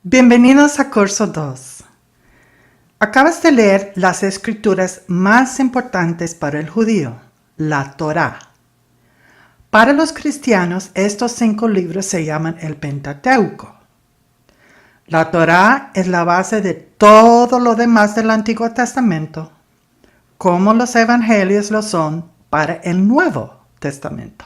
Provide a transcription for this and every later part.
Bienvenidos a Curso 2. Acabas de leer las escrituras más importantes para el judío, la Torá. Para los cristianos, estos 5 libros se llaman el Pentateuco. La Torá es la base de todo lo demás del Antiguo Testamento, como los evangelios lo son para el Nuevo Testamento.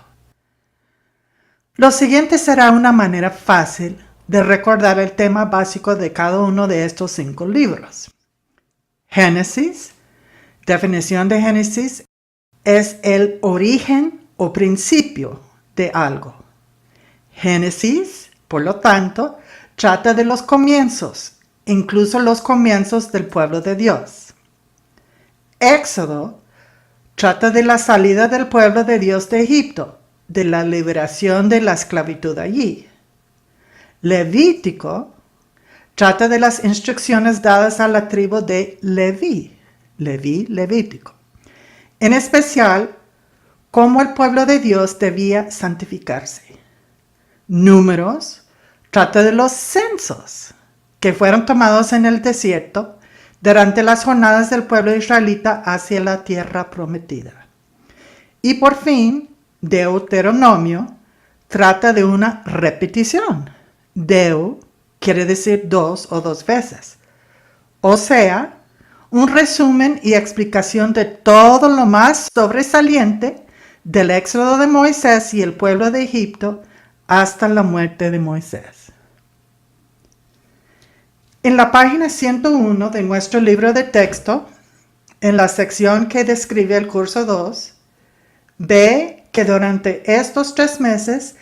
Lo siguiente será una manera fácil de recordar el tema básico de cada uno de estos 5 libros. Génesis, definición de Génesis, es el origen o principio de algo. Génesis, por lo tanto, trata de los comienzos, incluso los comienzos del pueblo de Dios. Éxodo trata de la salida del pueblo de Dios de Egipto, de la liberación de la esclavitud allí. Levítico trata de las instrucciones dadas a la tribu de Levítico. En especial, cómo el pueblo de Dios debía santificarse. Números trata de los censos que fueron tomados en el desierto durante las jornadas del pueblo israelita hacia la tierra prometida. Y por fin, Deuteronomio trata de una repetición. Deu quiere decir 2 o 2 veces. O sea, un resumen y explicación de todo lo más sobresaliente del éxodo de Moisés y el pueblo de Egipto hasta la muerte de Moisés. En la página 101 de nuestro libro de texto, en la sección que describe el curso 2, ve que durante estos 3 meses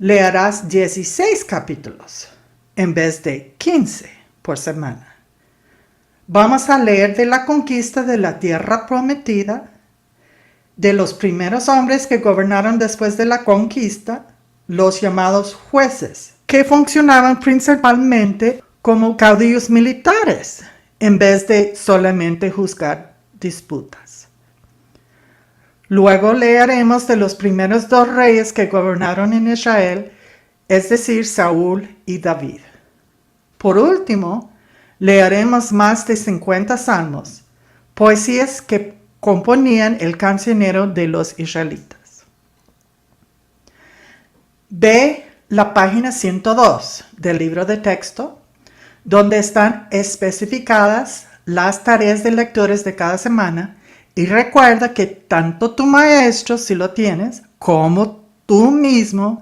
leerás 16 capítulos en vez de 15 por semana. Vamos a leer de la conquista de la tierra prometida, de los primeros hombres que gobernaron después de la conquista, los llamados jueces, que funcionaban principalmente como caudillos militares, en vez de solamente juzgar disputas. Luego leeremos de los primeros 2 reyes que gobernaron en Israel, es decir, Saúl y David. Por último, leeremos más de 50 salmos, poesías que componían el cancionero de los israelitas. Ve la página 102 del libro de texto, donde están especificadas las tareas de lectores de cada semana. Y recuerda que tanto tu maestro, si lo tienes, como tú mismo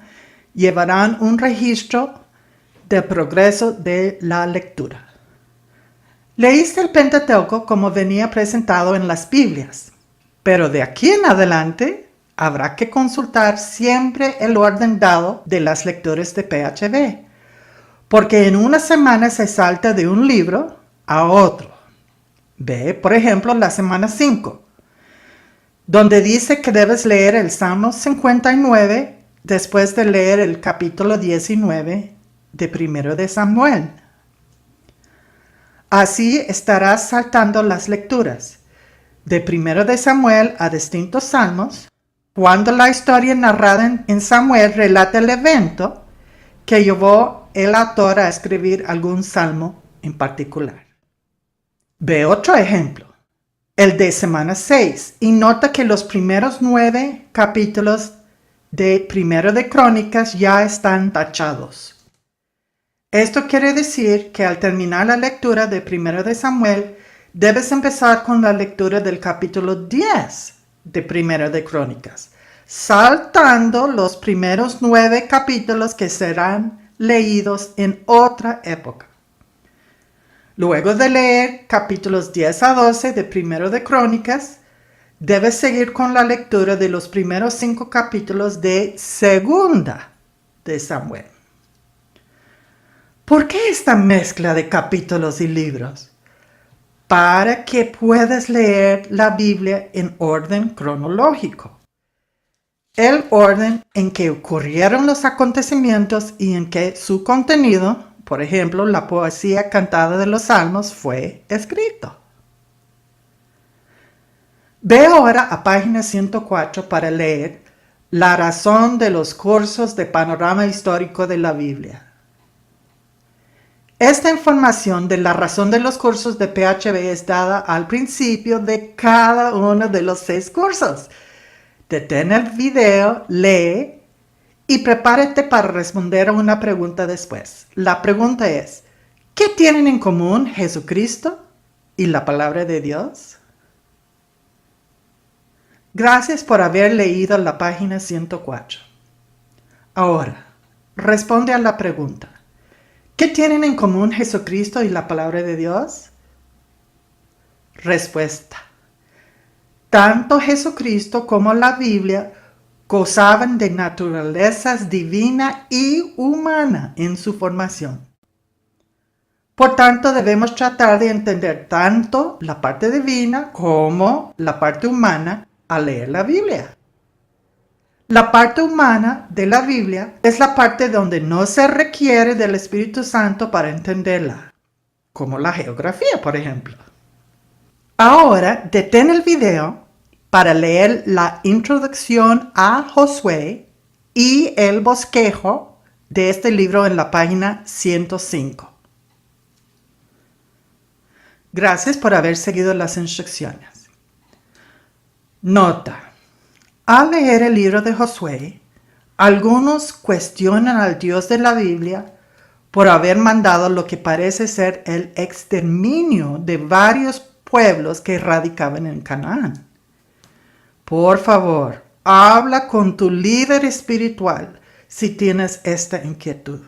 llevarán un registro de progreso de la lectura. Leíste el Pentateuco como venía presentado en las Biblias, pero de aquí en adelante habrá que consultar siempre el orden dado de las lecturas de PHB, porque en una semana se salta de un libro a otro. Ve, por ejemplo, la semana 5, donde dice que debes leer el Salmo 59 después de leer el capítulo 19 de 1 de Samuel. Así estarás saltando las lecturas de 1 de Samuel a distintos salmos, cuando la historia narrada en Samuel relata el evento que llevó el autor a escribir algún salmo en particular. Ve otro ejemplo, el de semana 6, y nota que los primeros 9 capítulos de 1 de Crónicas ya están tachados. Esto quiere decir que al terminar la lectura de 1 de Samuel, debes empezar con la lectura del capítulo 10 de 1 de Crónicas, saltando los primeros 9 capítulos que serán leídos en otra época. Luego de leer capítulos 10 a 12 de 1 de Crónicas, debes seguir con la lectura de los primeros 5 capítulos de 2 de Samuel. ¿Por qué esta mezcla de capítulos y libros? Para que puedas leer la Biblia en orden cronológico. El orden en que ocurrieron los acontecimientos y en que su contenido, por ejemplo, la poesía cantada de los Salmos, fue escrito. Ve ahora a página 104 para leer la razón de los cursos de panorama histórico de la Biblia. Esta información de la razón de los cursos de PHB es dada al principio de cada uno de los 6 cursos. Detén el video, lee y prepárate para responder a una pregunta después. La pregunta es, ¿qué tienen en común Jesucristo y la palabra de Dios? Gracias por haber leído la página 104. Ahora, responde a la pregunta. ¿Qué tienen en común Jesucristo y la palabra de Dios? Respuesta. Tanto Jesucristo como la Biblia gozaban de naturalezas divina y humana en su formación. Por tanto, debemos tratar de entender tanto la parte divina como la parte humana al leer la Biblia. La parte humana de la Biblia es la parte donde no se requiere del Espíritu Santo para entenderla, como la geografía, por ejemplo. Ahora, detén el video para leer la introducción a Josué y el bosquejo de este libro en la página 105. Gracias por haber seguido las instrucciones. Nota. Al leer el libro de Josué, algunos cuestionan al Dios de la Biblia por haber mandado lo que parece ser el exterminio de varios pueblos que radicaban en Canaán. Por favor, habla con tu líder espiritual si tienes esta inquietud.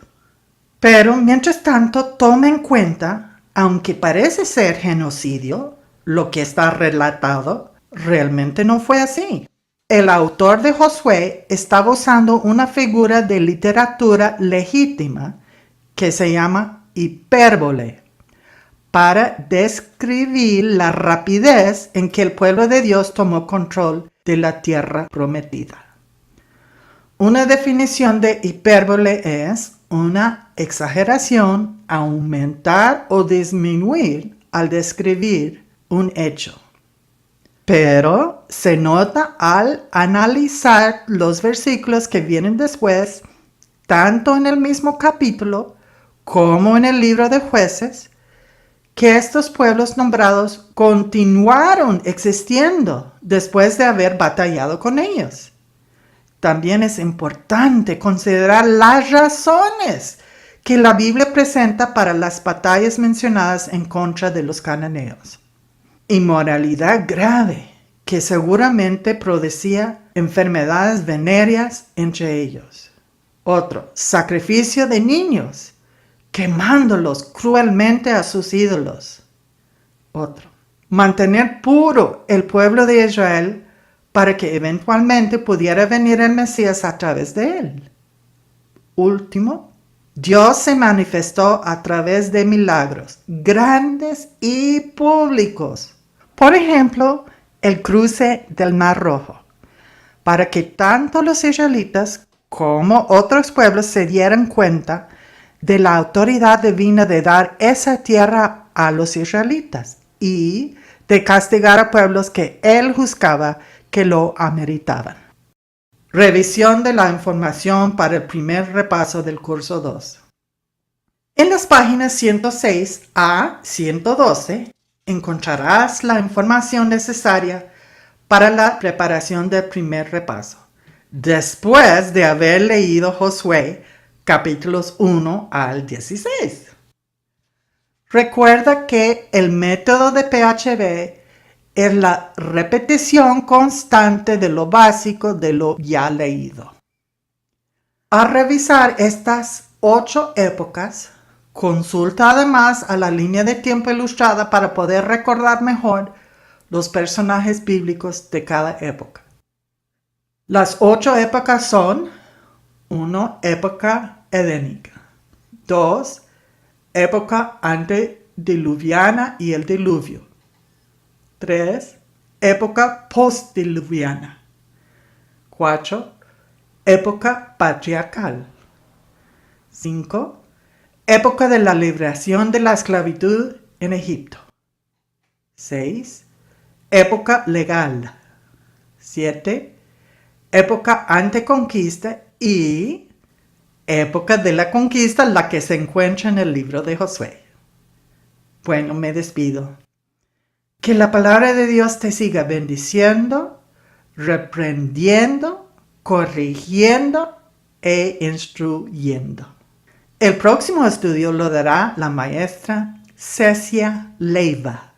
Pero, mientras tanto, toma en cuenta, aunque parece ser genocidio, lo que está relatado realmente no fue así. El autor de Josué estaba usando una figura de literatura legítima que se llama hipérbole para describir la rapidez en que el pueblo de Dios tomó control de la tierra prometida. Una definición de hipérbole es una exageración, aumentar o disminuir al describir un hecho. Pero se nota al analizar los versículos que vienen después, tanto en el mismo capítulo como en el libro de Jueces, que estos pueblos nombrados continuaron existiendo después de haber batallado con ellos. También es importante considerar las razones que la Biblia presenta para las batallas mencionadas en contra de los cananeos. Inmoralidad grave que seguramente producía enfermedades venéreas entre ellos. Otro, sacrificio de niños, quemándolos cruelmente a sus ídolos. Otro, mantener puro el pueblo de Israel para que eventualmente pudiera venir el Mesías a través de él. Último, Dios se manifestó a través de milagros grandes y públicos. Por ejemplo, el cruce del Mar Rojo, para que tanto los israelitas como otros pueblos se dieran cuenta de la autoridad divina de dar esa tierra a los israelitas y de castigar a pueblos que él juzgaba que lo ameritaban. Revisión de la información para el primer repaso del curso 2. En las páginas 106 a 112 encontrarás la información necesaria para la preparación del primer repaso, después de haber leído Josué capítulos 1 al 16. Recuerda que el método de PHB es la repetición constante de lo básico de lo ya leído. Al revisar estas 8 épocas, consulta además a la línea de tiempo ilustrada para poder recordar mejor los personajes bíblicos de cada época. Las 8 épocas son: 1. Época edénica. 2. Época antediluviana y el diluvio. 3. Época postdiluviana. 4. Época patriarcal. 5. Época de la liberación de la esclavitud en Egipto. 6. Época legal. 7. Época anteconquista y época de la conquista, la que se encuentra en el libro de Josué. Bueno, me despido. Que la palabra de Dios te siga bendiciendo, reprendiendo, corrigiendo e instruyendo. El próximo estudio lo dará la maestra Cecia Leiva.